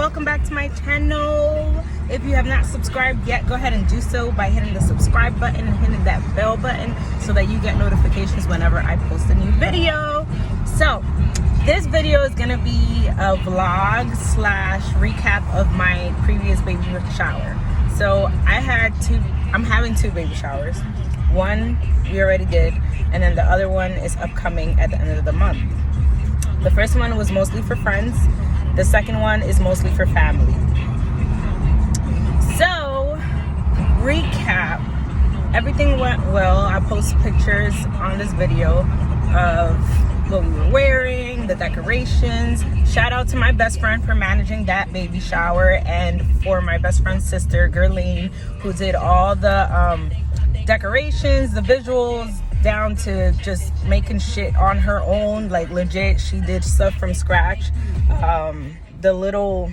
welcome back to my channel. If you have not subscribed yet, go ahead and do so by hitting the subscribe button and hitting that bell button so that you get notifications whenever I post a new video. So this video is gonna be a vlog slash recap of my previous baby shower. So I'm having two baby showers. One we already did, and then the other one is upcoming at the end of the month. The first one was mostly for friends. The second one is mostly for family. So, recap. Everything went well. I posted pictures on this video of what we were wearing, the decorations. Shout out to my best friend for managing that baby shower, and for my best friend's sister, Gerlene, who did all the decorations, the visuals, down to just making shit on her own. Like legit, she did stuff from scratch. The little,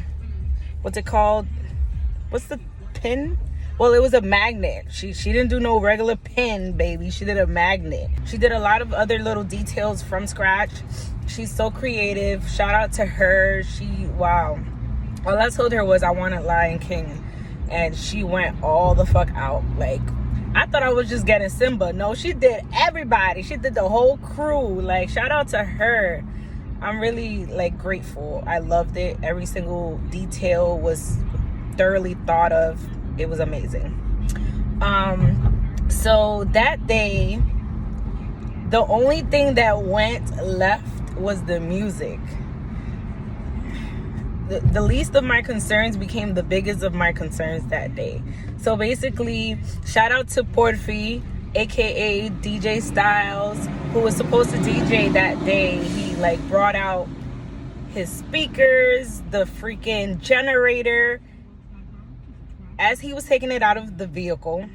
what's it called? What's the pin? Well, it was a magnet. She didn't do no regular pin, baby. She did a magnet. She did a lot of other little details from scratch. She's so creative. Shout out to her. Wow. All I told her was I wanted Lion King, and she went all the fuck out. Like, I thought I was just getting Simba. No, she did everybody. She did the whole crew. Like, shout out to her. I'm really, like, grateful. I loved it. Every single detail was thoroughly thought of. It was amazing. So that day, the only thing that went left was the music. The least of my concerns became the biggest of my concerns that day. So basically, shout out to Porfi, aka DJ Styles, who was supposed to DJ that day. He like brought out his speakers, the freaking generator. As he was taking it out of the vehicle,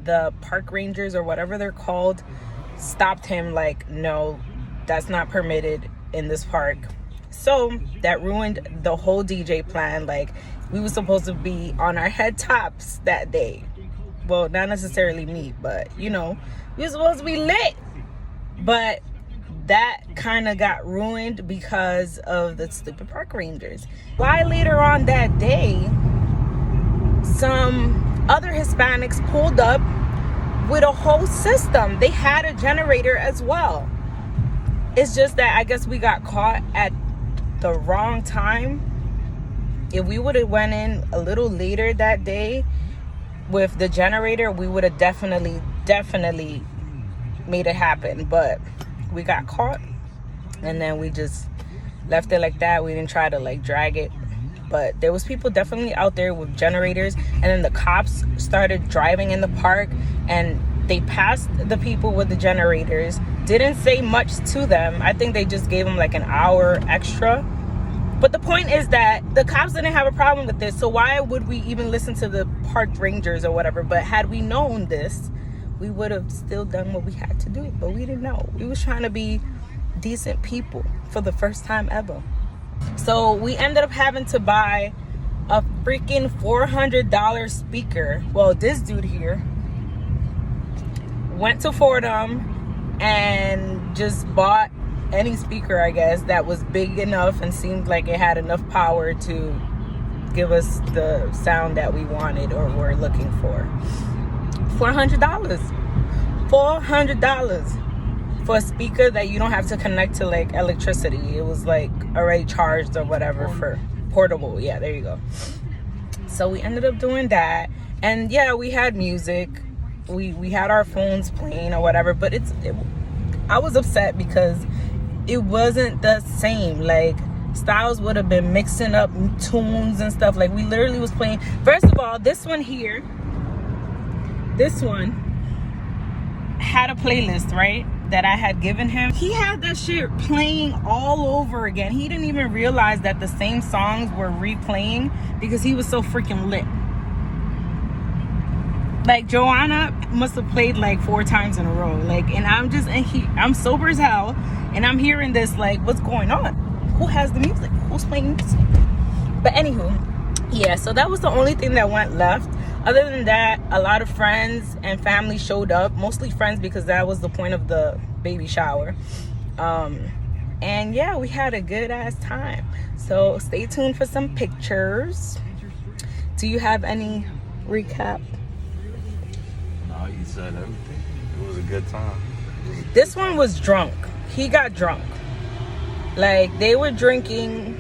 the park rangers or whatever they're called stopped him like, no, that's not permitted in this park. So that ruined the whole DJ plan. Like, we were supposed to be on our head tops that day. Well, not necessarily me, but you know, we were supposed to be lit. But that kind of got ruined because of the stupid park rangers. Why later on that day, some other Hispanics pulled up with a whole system. They had a generator as well. It's just that I guess we got caught at the wrong time. If we would have went in a little later that day with the generator, we would have definitely made it happen. But we got caught, and then we just left it like that. We didn't try to like drag it. But there was people definitely out there with generators, and then the cops started driving in the park, and they passed the people with the generators, didn't say much to them. I think they just gave them like an hour extra. But the point is that the cops didn't have a problem with this, so why would we even listen to the park rangers or whatever? But had we known this, we would have still done what we had to do, but we didn't know. We was trying to be decent people for the first time ever. So we ended up having to buy a freaking $400 speaker. Well, this dude here went to Fordham and just bought any speaker, I guess, that was big enough and seemed like it had enough power to give us the sound that we wanted or were looking for. $400. $400 for a speaker that you don't have to connect to like electricity. It was like already charged or whatever for portable. Yeah, there you go. So we ended up doing that, and yeah, we had music. We had our phones playing or whatever, but I was upset because it wasn't the same. Like, Styles would have been mixing up tunes and stuff. Like, we literally was playing. First of all, this one here, this one had a playlist, right, that I had given him. He had that shit playing all over again. He didn't even realize that the same songs were replaying because he was so freaking lit. Like, Joanna must have played like 4 times in a row. Like, and I'm sober as hell, and I'm hearing this like, what's going on? Who has the music? Who's playing music? But anywho, yeah, so that was the only thing that went left. Other than that, a lot of friends and family showed up. Mostly friends, because that was the point of the baby shower. And yeah, we had a good ass time. So stay tuned for some pictures. Do you have any recap? No, you said everything. It was a good time. This one was drunk. He got drunk. Like, they were drinking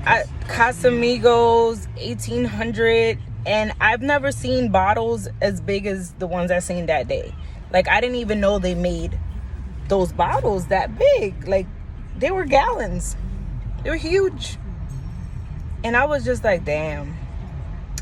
at Casamigos 1800, and I've never seen bottles as big as the ones I seen that day. Like, I didn't even know they made those bottles that big. Like, they were gallons. They were huge. And I was just like, damn,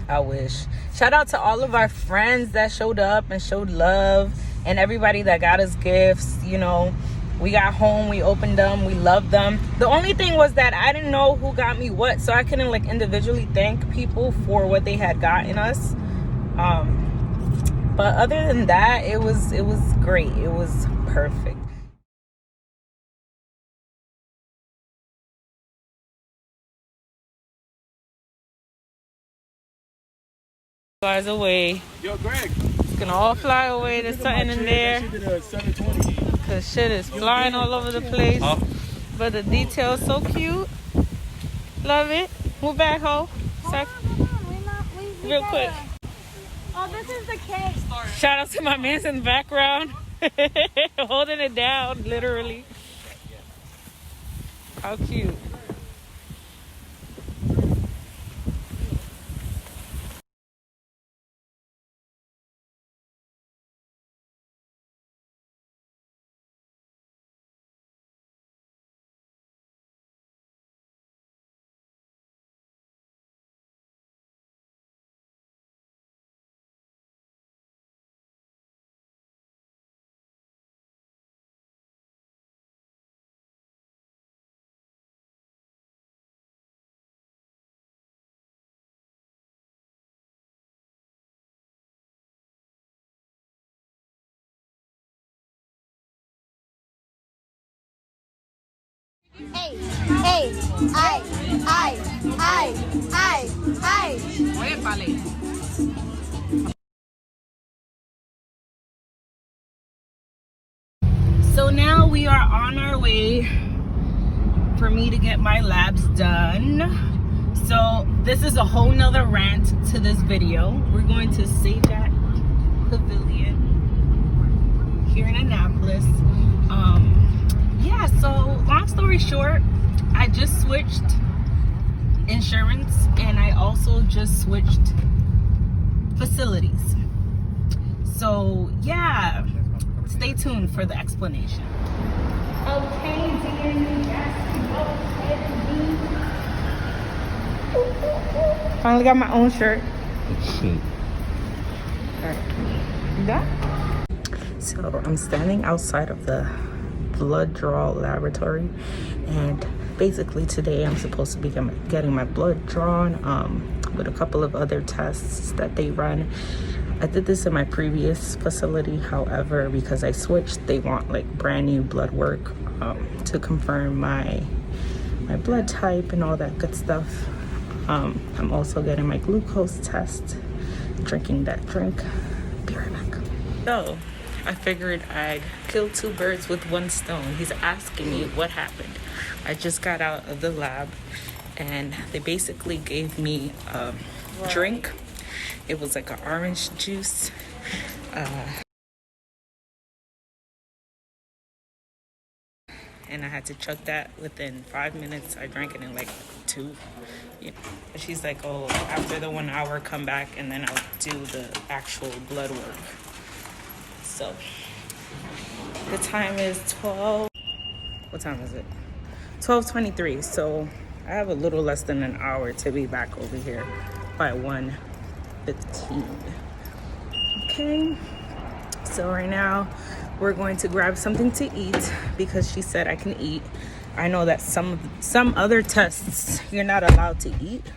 I wish. Shout out to all of our friends that showed up and showed love, and everybody that got us gifts. You know, we got home, we opened them, we loved them. The only thing was that I didn't know who got me what, so I couldn't like individually thank people for what they had gotten us. But other than that, it was great. It was perfect. Flies away. Yo, Greg. It's gonna all fly away. There's something in there. Cause shit is flying all over the place. But the detail's so cute. Love it. Move back, ho. Real quick. Oh, this is the cake. Shout out to my man's in the background. Holding it down, literally. How cute. Hey, I. So now we are on our way for me to get my labs done. So this is a whole nother rant to this video. We're going to Sajak Pavilion here in Annapolis. Yeah, so long story short, I just switched insurance and I also just switched facilities. So yeah, stay tuned for the explanation. Okay, dear, yes, finally got my own shirt. Alright, you done? So I'm standing outside of the blood draw laboratory, and basically today I'm supposed to be getting my blood drawn with a couple of other tests that they run. I did this in my previous facility, however, because I switched, they want like brand new blood work to confirm my blood type and all that good stuff. I'm also getting my glucose test, drinking that drink. Be right back. So I figured I'd kill two birds with one stone. He's asking me what happened. I just got out of the lab and they basically gave me a drink. It was like an orange juice. And I had to chug that within 5 minutes. I drank it in like 2. You know. She's like, oh, after the 1 hour, come back and then I'll do the actual blood work. So the time is 12. What time is it? 12:23. So I have a little less than an hour to be back over here by 1:15. Okay. So right now we're going to grab something to eat because she said I can eat. I know that some other tests you're not allowed to eat.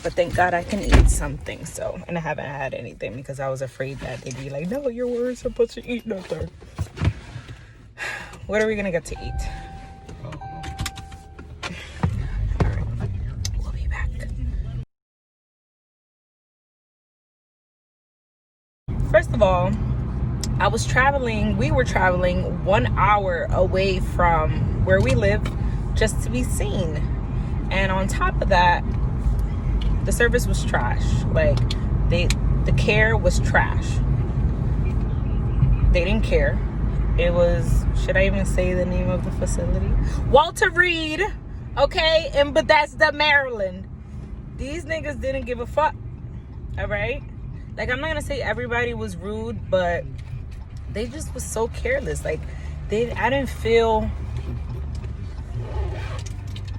But thank God I can eat something. So, and I haven't had anything because I was afraid that they'd be like, no, you weren't supposed to eat nothing. What are we gonna get to eat? All right, we'll be back. First of all, we were traveling 1 hour away from where we live just to be seen. And on top of that, the service was trash. Like, the care was trash. They didn't care. It was, should I even say the name of the facility? Walter Reed, okay, in Bethesda, Maryland. These niggas didn't give a fuck, all right? Like, I'm not gonna say everybody was rude, but they just was so careless. Like, I didn't feel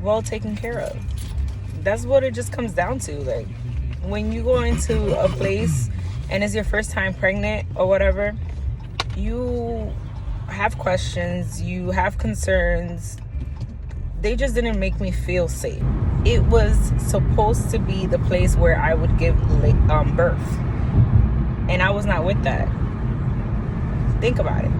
well taken care of. That's what it just comes down to. Like, when you go into a place and it's your first time pregnant or whatever, you have questions, you have concerns. They just didn't make me feel safe. It was supposed to be the place where I would give birth, and I was not with that. Think about it.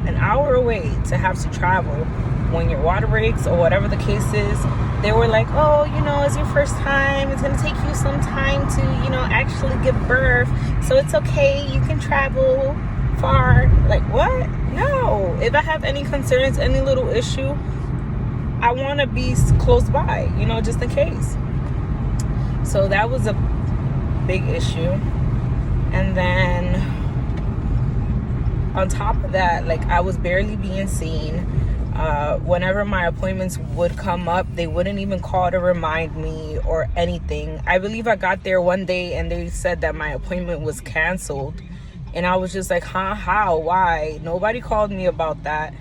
An hour away to have to travel when your water breaks or whatever the case is. They were like, oh, you know, it's your first time. It's going to take you some time to, you know, actually give birth. So it's okay. You can travel far. Like, what? No. If I have any concerns, any little issue, I want to be close by, you know, just in case. So that was a big issue. And then on top of that, like, I was barely being seen. Whenever my appointments would come up, they wouldn't even call to remind me or anything. I believe I got there one day and they said that my appointment was canceled. And I was just like, huh, how, why? Nobody called me about that.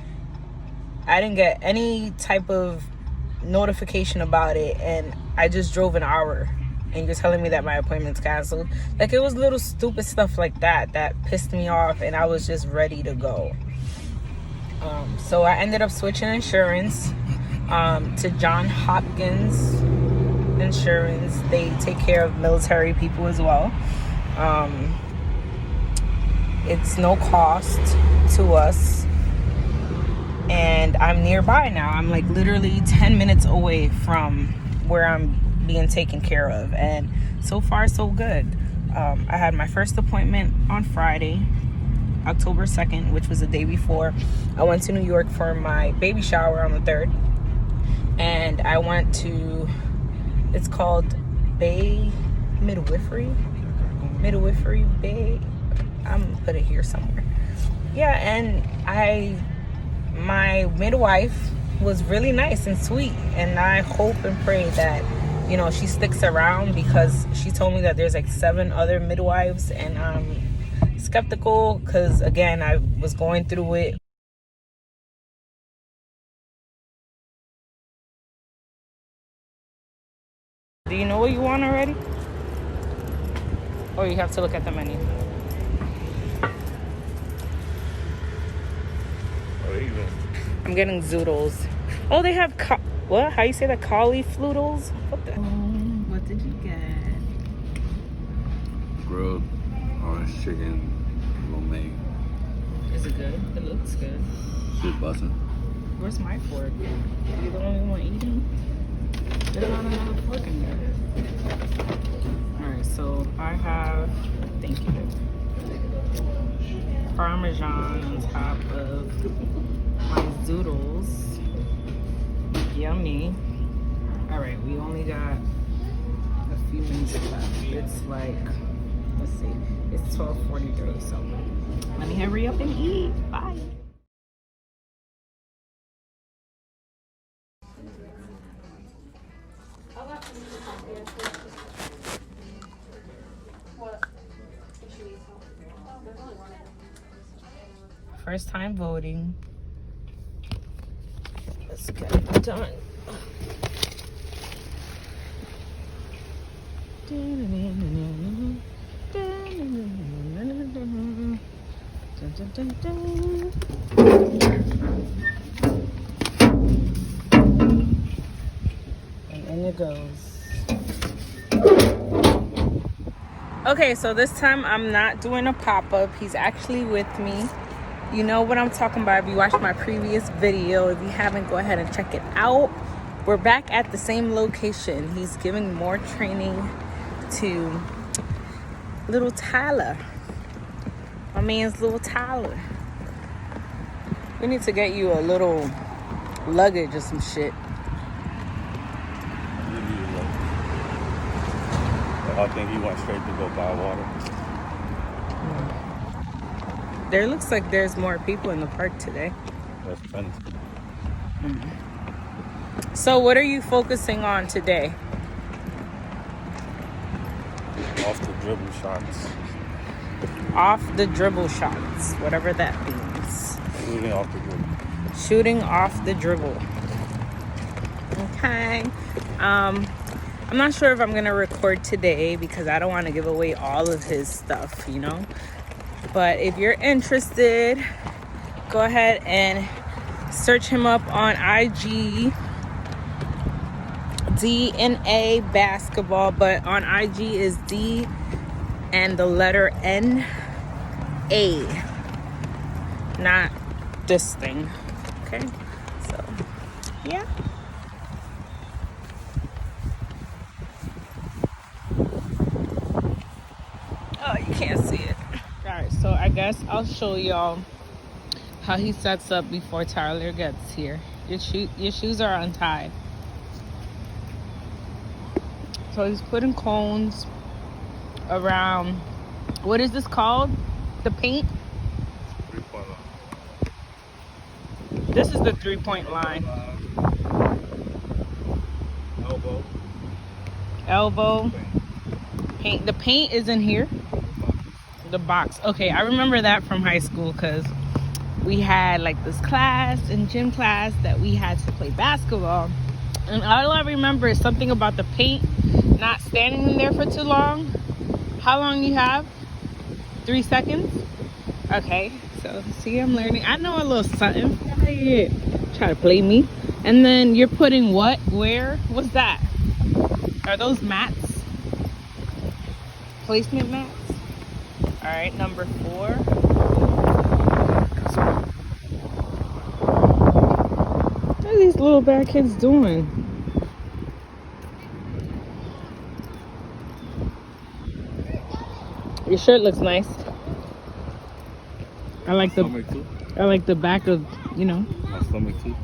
I didn't get any type of notification about it. And I just drove an hour and you're telling me that my appointment's canceled. Like, it was little stupid stuff like that pissed me off, and I was just ready to go. So I ended up switching insurance to John Hopkins Insurance. They take care of military people as well. It's no cost to us, and I'm nearby now. I'm like literally 10 minutes away from where I'm being taken care of, and so far so good. I had my first appointment on Friday, October 2nd, which was the day before. I went to New York for my baby shower on the 3rd, and I went to, it's called Bay Midwifery Bay. I'm gonna put it here somewhere. Yeah, and my midwife was really nice and sweet, and I hope and pray that, you know, she sticks around, because she told me that there's like 7 other midwives, and I'm skeptical because, again, I was going through it. Do you know what you want already? Or you have to look at the menu? I'm getting zoodles. Oh, they have what? How you say that? Caulifloodles? What the? What did you get? Grilled orange chicken, lo mein. Is it good? It looks good. Shit bussin'. Where's my fork? You the only one eating? There's not another fork in there. Alright, so I have, thank you, Parmesan on top of my zoodles. Yummy. Alright, we only got a few minutes left. It's like, let's see, it's 12:43, so let me hurry up and eat. Bye. First time voting. Let's get it done. And in it goes. Okay, so this time I'm not doing a pop-up. He's actually with me. You know what I'm talking about. If you watched my previous video, if you haven't, go ahead and check it out. We're back at the same location. He's giving more training to little Tyler. My man's little Tyler. We need to get you a little luggage or some shit. I think he went straight to go buy water. There looks like there's more people in the park today. That's plenty. So what are you focusing on today? Off the dribble shots. Off the dribble shots, whatever that means. Shooting off the dribble. Shooting off the dribble. Okay. I'm not sure if I'm gonna record today because I don't want to give away all of his stuff, you know. But if you're interested, go ahead and search him up on IG. DNA basketball, but on IG is D and the letter NA, not this thing. Okay, so yeah. Oh, you can't see it. All right, so I guess I'll show y'all how he sets up before Tyler gets here. Your shoes are untied. So he's putting cones around, what is this called? The paint? 3-point line. This is the 3-point line. Elbow. Paint. The paint is in here. The box. Okay, I remember that from high school because we had like this class in gym class that we had to play basketball. And all I remember is something about the paint not standing in there for too long. How long you have? 3 seconds? Okay, so see, I'm learning. I know a little something. Yeah. Try to play me. And then you're putting what? Where? What's that? Are those mats? Placement mats? All right, number 4. What are these little bad kids doing? Your shirt looks nice. I like the back of, you know. My stomach too.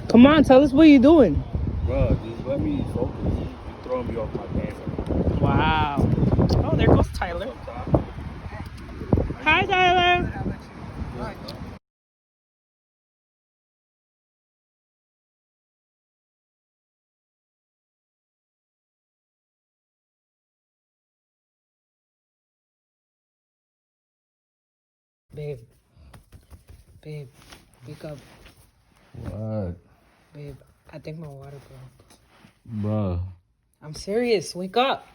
Come on, tell us what you're doing. Bro, just let me focus. You're throwing me off my pants. Wow. Oh, there goes Tyler. Hi, Tyler. Babe, wake up. What? Babe, I think my water broke. Bro. I'm serious, wake up.